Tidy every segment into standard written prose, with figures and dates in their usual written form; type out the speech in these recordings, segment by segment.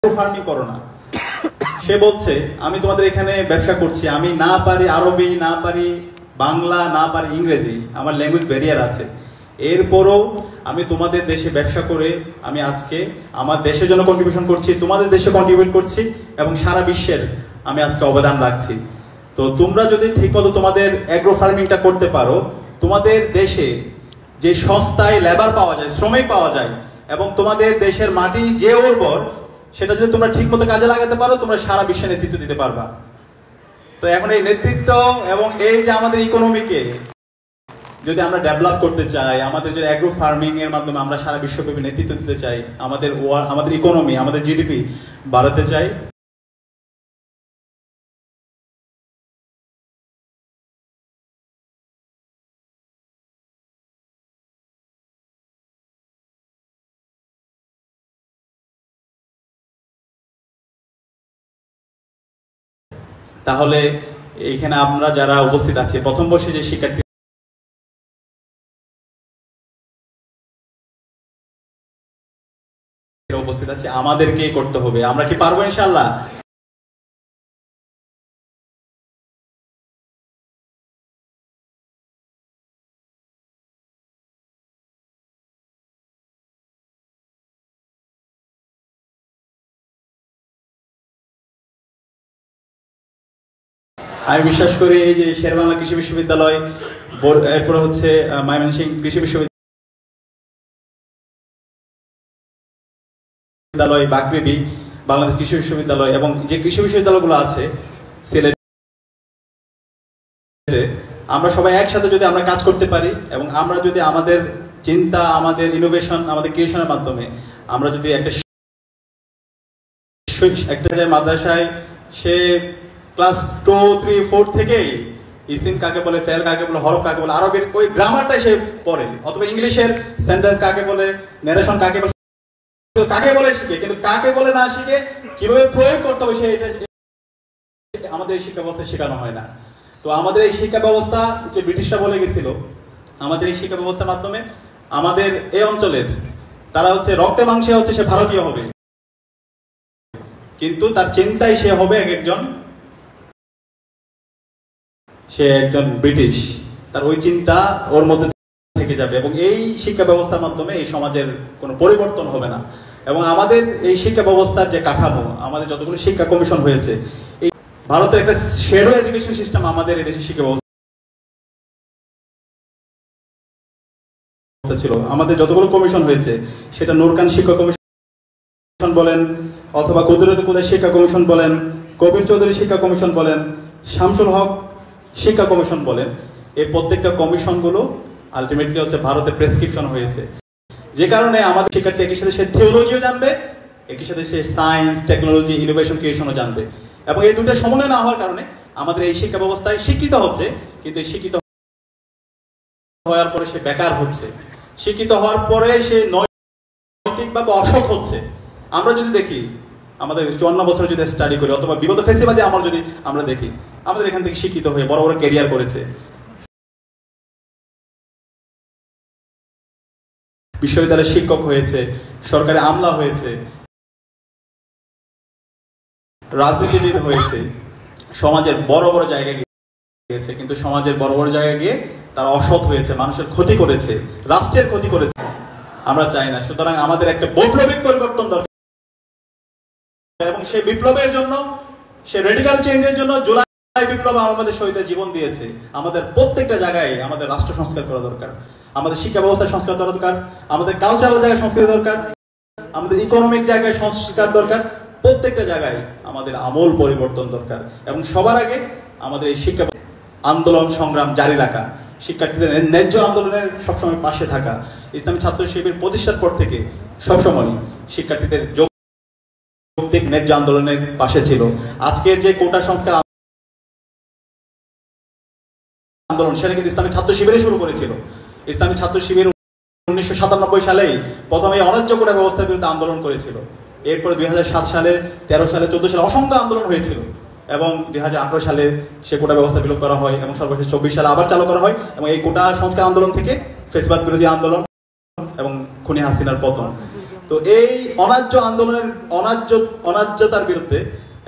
Farming করো না। সে বলছে আমি তোমাদের এখানে ব্যবসা করছি, আমি না পারি আরবি, না পারি বাংলা, না পারি ইংরেজি, আমার ল্যাঙ্গুয়েজ ব্যারিয়ার আছে, এরপরও আমি তোমাদের দেশে ব্যবসা করে আমি আজকে আমার দেশের জন্য কন্ট্রিবিউশন করছি, তোমাদের দেশে কন্ট্রিবিউট করছি এবং সারা বিশ্বের আমি আজকে অবদান রাখছি। তো তোমরা যদি ঠিকমতো তোমাদের অ্যাগ্রো ফার্মিংটা করতে পারো, তোমাদের দেশে যে সস্তায় লেবার পাওয়া যায়, শ্রমিক পাওয়া যায়, এবং তোমাদের দেশের মাটি যে উর্বর, সেটা যদি তোমরা ঠিকমতো কাজে লাগাতে পারো, তোমরা সারা বিশ্বে নেতৃত্ব দিতে পারবা। তো এখন এই নেতৃত্ব এবং এই যে আমাদের ইকোনমিকে যদি আমরা ডেভেলপ করতে চাই, আমাদের যে অ্যাগ্রো ফার্মিং এর মাধ্যমে আমরা সারা বিশ্বব্যাপী নেতৃত্ব দিতে চাই, আমাদের ইকোনমি, আমাদের জিডিপি বাড়াতে চাই, তাহলে এইখানে আমরা যারা উপস্থিত আছি, প্রথম বর্ষে যে শিক্ষার্থী উপস্থিত আছে, আমাদেরকেই করতে হবে। আমরা কি পারবো ইনশাআল্লাহ? আমি বিশ্বাস করি এই যে শেরেবাংলা কৃষি বিশ্ববিদ্যালয়, এরপরে হচ্ছে ময়মনসিংহ কৃষি বিশ্ববিদ্যালয়, বাকৃবি, বাংলাদেশ কৃষি বিশ্ববিদ্যালয় এবং যে কৃষি বিশ্ববিদ্যালয়গুলো আছে সিলেটে, আমরা সবাই একসাথে যদি আমরা কাজ করতে পারি এবং আমরা যদি আমাদের চিন্তা, আমাদের ইনোভেশন, আমাদের ক্রিয়েশনের মাধ্যমে আমরা যদি একটা মাদ্রাসায় সে ক্লাস 2, 3, 4 থেকেই ইসিম কাকে বলে, ফেল কাকে বলে, হরফ কাকে বলে, আরবের ওই গ্রামারটাই সে পড়ে, অথবা ইংলিশের সেন্টেন্স কাকে বলে, ন্যারেশন কাকে বলে শিখে, কিন্তু কাকে বলে না শিখে কিভাবে প্রয়োগ করতে হবে সেটা আমাদের এই শিক্ষা ব্যবস্থায় শেখানো হয় না। তো আমাদের এই শিক্ষা ব্যবস্থা যে ব্রিটিশরা বলে গেছিল, আমাদের এই শিক্ষা ব্যবস্থার মাধ্যমে আমাদের এই অঞ্চলের তারা হচ্ছে রক্তে মাংসে হচ্ছে সে ভারতীয় হবে, কিন্তু তার চিন্তায় সে হবে সে একজন ব্রিটিশ, তার ওই চিন্তা ওর মধ্যে থেকে যাবে এবং এই শিক্ষা ব্যবস্থার মাধ্যমে এই সমাজের কোনো পরিবর্তন হবে না। এবং আমাদের এই শিক্ষা ব্যবস্থার যে কাঠামো, আমাদের যতগুলো শিক্ষা কমিশন হয়েছে, এই ভারতের একটা শ্যাডো এডুকেশন সিস্টেম আমাদের এই দেশের শিক্ষা ব্যবস্থা ছিল। আমাদের যতগুলো কমিশন হয়েছে, সেটা নূরখান শিক্ষা কমিশন বলেন, অথবা কুদরত কুদের শিক্ষা কমিশন বলেন, কবির চৌধুরী শিক্ষা কমিশন বলেন, শামসুল হক শিক্ষা কমিশন বলেন, এই প্রত্যেকটা কমিশনগুলো আলটিমেটলি হচ্ছে ভারতের প্রেসক্রিপশন হয়েছে, যে কারণে আমাদের শিক্ষার্থী একই সাথে সে থিওলজিও জানবে, একই সাথে সে সায়েন্স, টেকনোলজি, ইনোভেশন, ক্রিয়েশনও জানবে। এবং এই দুটো সমন্বয় না হওয়ার কারণে আমাদের এই শিক্ষা ব্যবস্থায় শিক্ষিত হচ্ছে, কিন্তু এই শিক্ষিত হওয়ার পরে সে বেকার হচ্ছে, শিক্ষিত হওয়ার পরে সে নৈতিকভাবে অসৎ হচ্ছে। আমরা যদি দেখি আমাদের 54 বছর যদি স্টাডি করি, অথবা বিগত ফেসিবাদে আমরা দেখি, আমাদের এখান থেকে শিক্ষিত হয়ে বড় বড় ক্যারিয়ার করেছে, বিশ্ববিদ্যালয়ের শিক্ষক হয়েছে, সরকারি আমলা হয়েছে, রাজনীতিবিদ হয়েছে, সমাজের বড় বড় জায়গায় গিয়েছে, কিন্তু সমাজের বড় বড় জায়গায় গিয়ে তারা অসৎ হয়েছে, মানুষের ক্ষতি করেছে, রাষ্ট্রের ক্ষতি করেছে। আমরা চাই না। সুতরাং আমাদের একটা বৈপ্লবিক পরিবর্তন দরকার এবং সেই বিপ্লবের জন্য, সে রেডিক্যাল চেঞ্জের জন্য জুলাই বিপ্লব আমাদের শহীদের জীবন দিয়েছে। আমাদের প্রত্যেকটা জায়গায় আমাদের রাষ্ট্র সংস্কার করা দরকার, আমাদের শিক্ষা ব্যবস্থা সংস্কার করা দরকার, আমাদের কালচারাল জায়গায় সংস্কার দরকার, আমাদের ইকোনমিক জায়গায় সংস্কার দরকার, প্রত্যেকটা জায়গায় আমাদের আমূল পরিবর্তন দরকার। এবং সবার আগে আমাদের এই শিক্ষা আন্দোলন সংগ্রাম জারি রাখা, শিক্ষার্থীদের ন্যায্য আন্দোলনের সবসময় পাশে থাকা। ইসলামী ছাত্র শিবির প্রতিষ্ঠার পর থেকে সবসময় শিক্ষার্থীদের যৌক্তিক ন্যায্য আন্দোলনের পাশে ছিল। আজকের যে কোটা সংস্কার আন্দোলন, সেটা কিন্তু ইসলামী ছাত্র শিবিরই শুরু করেছিল। ইসলামী ছাত্র শিবির 1997 সালেই প্রথমে অন্যায্য কোটা ব্যবস্থার বিরুদ্ধে আন্দোলন করেছিল। এরপরে 2007 সালে, 13 সালে, 14 সালে অসংখ্য আন্দোলন হয়েছিল এবং 2018 সালে সে কোটা ব্যবস্থা বিলোপ করা হয় এবং সর্বশেষ 24 সালে আবার চালু করা হয়। এবং এই কোটা সংস্কার আন্দোলন থেকে ফেসিবাদ বিরোধী আন্দোলন এবং খুনি হাসিনার পতন। তো এই অন্যায্য আন্দোলনের অন্যায্যতার বিরুদ্ধে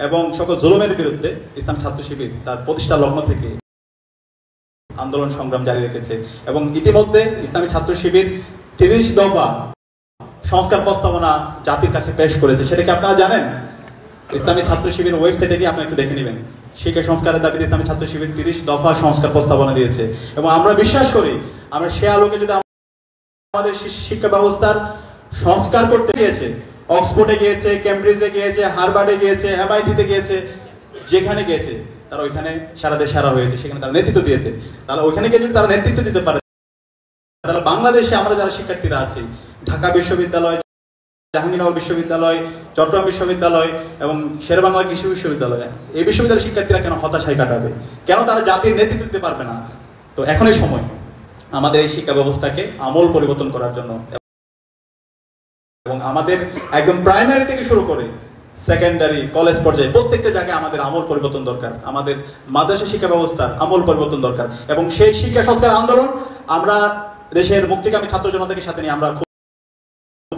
এবং সকল জুলুমের বিরুদ্ধে ইসলামী ছাত্র শিবির তার প্রতিষ্ঠা লগ্ন থেকে আন্দোলন সংগ্রাম জারি রেখেছে এবং ইতিমধ্যে ইসলামী ছাত্র শিবির 30 দফা সংস্কার প্রস্তাবনা জাতির কাছে পেশ করেছে। সেটা কি আপনারা জানেন? ইসলামী ছাত্র শিবির ওয়েবসাইটে গিয়ে আপনারা একটু দেখে নেবেন। শিক্ষা সংস্কারের দাবিতে ইসলামী ছাত্র শিবির 30 দফা সংস্কার প্রস্তাবনা দিয়েছে এবং আমরা বিশ্বাস করি আমরা সে আলোকে যদি আমাদের শিক্ষা ব্যবস্থার সংস্কার করতে গিয়েছে, অক্সফোর্ডে গিয়েছে, কেমব্রিজে গিয়েছে, হার্ভার্ডে গিয়েছে, MIT-তে গিয়েছে, যেখানে গিয়েছে তারা ওইখানে সারা দেশ সারা হয়েছে, সেখানে তারা নেতৃত্ব দিয়েছে। তাহলে ওইখানে গিয়ে যদি তারা নেতৃত্ব দিতে পারে, তাহলে বাংলাদেশে আমরা যারা শিক্ষার্থীরা আছি, ঢাকা বিশ্ববিদ্যালয়, জাহাঙ্গীরনগর বিশ্ববিদ্যালয়, চট্টগ্রাম বিশ্ববিদ্যালয় এবং শেরেবাংলা কৃষি বিশ্ববিদ্যালয়, এই বিশ্ববিদ্যালয়ের শিক্ষার্থীরা কেন হতাশায় কাটাবে? কেন তারা জাতির নেতৃত্ব দিতে পারবে না? তো এখনই সময় আমাদের এই শিক্ষা ব্যবস্থাকে আমূল পরিবর্তন করার জন্য এবং আমাদের একদম প্রাইমারি থেকে শুরু করে সেকেন্ডারি, কলেজ পর্যায়ে প্রত্যেকটা জায়গায় আমাদের আমূল পরিবর্তন দরকার। আমাদের মাদ্রাসা শিক্ষা ব্যবস্থার আমূল পরিবর্তন দরকার এবং সেই শিক্ষা সংস্কার আন্দোলন আমরা দেশের মুক্তিকামী ছাত্র জনতাকে সাথে নিয়ে আমরা খুব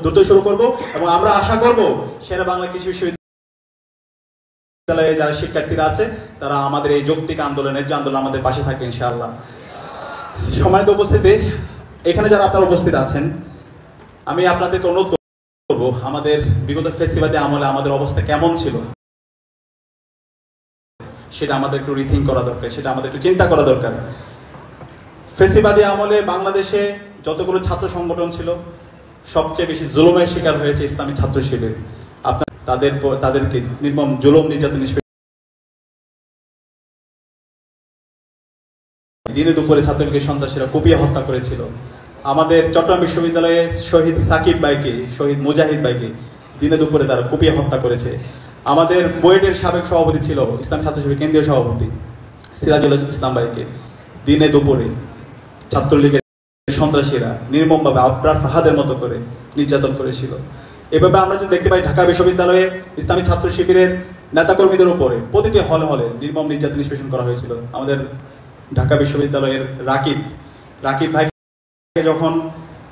দ্রুত শুরু করব এবং আমরা আশা করব শেরেবাংলা কৃষি বিশ্ববিদ্যালয়ে যারা শিক্ষার্থীরা আছে তারা আমাদের এই যৌক্তিক আন্দোলনের যে আন্দোলন আমাদের পাশে থাকবে ইনশাআল্লাহ। সম্মানিত উপস্থিতি, এখানে যারা আপনারা উপস্থিত আছেন, আমি আপনাদেরকে অনুরোধ করব আমাদের বিগত ফেসিবাদী আমলে আমাদের অবস্থা কেমন ছিল সেটা আমাদের একটু রিথিঙ্ক করা দরকার, সেটা আমাদের একটু চিন্তা করা দরকার। ফেসিবাদী আমলে বাংলাদেশে যতগুলো ছাত্র সংগঠন ছিল সবচেয়ে বেশি জুলুমের শিকার হয়েছে ইসলামী ছাত্র শিবির। আপনার তাদেরকে নির্মম জুলুম নির্যাতন দিনে দুপুরে ছাত্রলীগের সন্ত্রাসীরা কুপিয়ে হত্যা করেছিল। আমাদের চট্টগ্রাম বিশ্ববিদ্যালয়ে শহীদ সাকিব ভাইকে, শহীদ মুজাহিদ ভাইকে দিনে দুপুরে তারা কুপিয়ে হত্যা করেছে। আমাদের বুয়েটের সাবেক সভাপতি ছিল ইসলামী ছাত্র শিবির কেন্দ্রীয় সভাপতি সিরাজুল ইসলাম ভাইকে দিনে দুপুরে ছাত্রলীগের সন্ত্রাসীরা নির্মমভাবে আবরার ফাহাদের মতো করে নির্যাতন করেছিল। এভাবে আমরা যদি দেখতে পাই ঢাকা বিশ্ববিদ্যালয়ে ইসলামী ছাত্র শিবিরের নেতাকর্মীদের উপরে প্রতিটি হলে হলে নির্মম নির্যাতন নিষ্পেষণ করা হয়েছিল। আমাদের ঢাকা বিশ্ববিদ্যালয়ের রাকিব ভাই যখন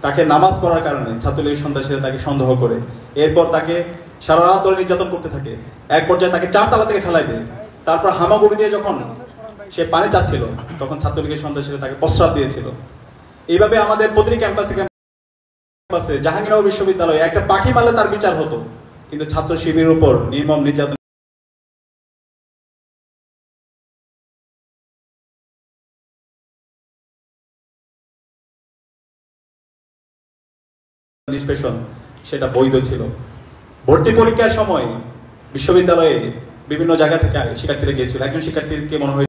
তাকে নামাজ পড়ার কারণে ছাত্রলীগের সন্ত্রাসীরা তাকে সন্দেহ করে, এরপর তাকে সারা রাত ধরে নির্যাতন করতে থাকে, এক পর্যায়ে তাকে 4 তালা থেকে ফেলাই দেয়। তারপর হামাগুড়ি দিয়ে যখন সে পানি চাচ্ছিল তখন ছাত্রলীগের সন্ত্রাসীরা তাকে প্রস্রাব দিয়েছিল। এইভাবে আমাদের প্রতিটি ক্যাম্পাসে জাহাঙ্গীরনগর বিশ্ববিদ্যালয়ে একটা পাখি মারলে তার বিচার হতো, কিন্তু ছাত্র শিবিরের উপর নির্মম নির্যাতন নিষ্পেষণ সেটা বৈধ ছিল। ভর্তি পরীক্ষার সময় বিশ্ববিদ্যালয়ে বিভিন্ন জায়গা থেকে শিক্ষার্থীরা গিয়েছিল। একজন শিক্ষার্থীকে মনে হয়